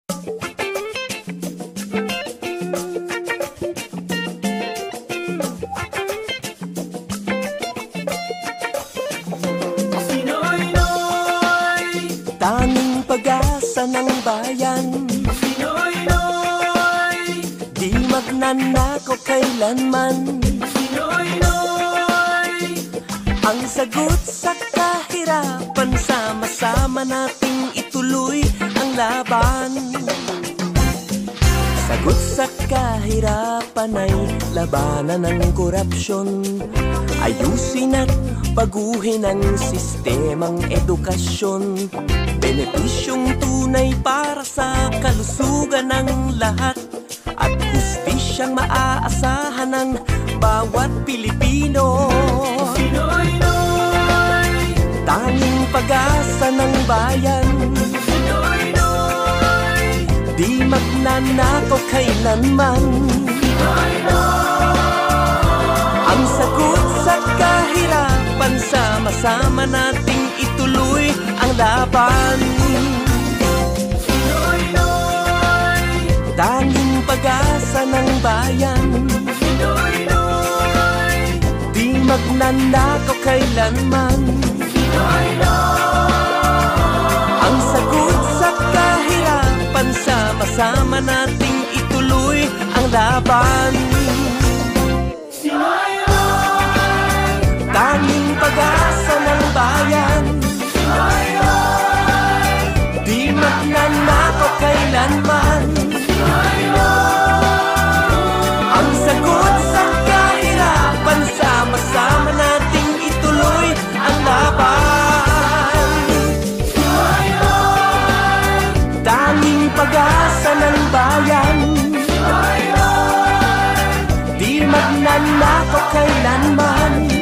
Tanging pag-asa ng bayan, Pinoy Noy, di magnanakaw kailanman. Pinoy Noy, Ang sagot sa kahirapan, sama-sama nating ituloy ang laban. Sagot sa kahirapan ay labanan ng korupsyon, ayusin at baguhin ang sistemang edukasyon, benepisyong tunay para sa kalusugan ng lahat, at hustisyang maaasahan ng bawat Pilipino. Pinoy Noy, Tanging pag-asa ng bayan, Pinoy Noy, di magnanakaw kailanman. Pinoy Ang sagot sa kahirapan, sama-sama nating ituloy ang laban. Pinoy Noy, Tanging pag-asa ng bayan, Pinoy Noy, di magnanakaw kailanman. Pinoy Ang sagot sa kahirapan, sama-sama nating ituloy ang laban. Pinoy Tanging pag-asa ng bayan, Pinoy di magnanakaw kailanman. Ang sagot sa kahirapan, sama-sama nating ituloy ang laban. Tanging pag-asa ng bayan, di magnanakaw kailanman.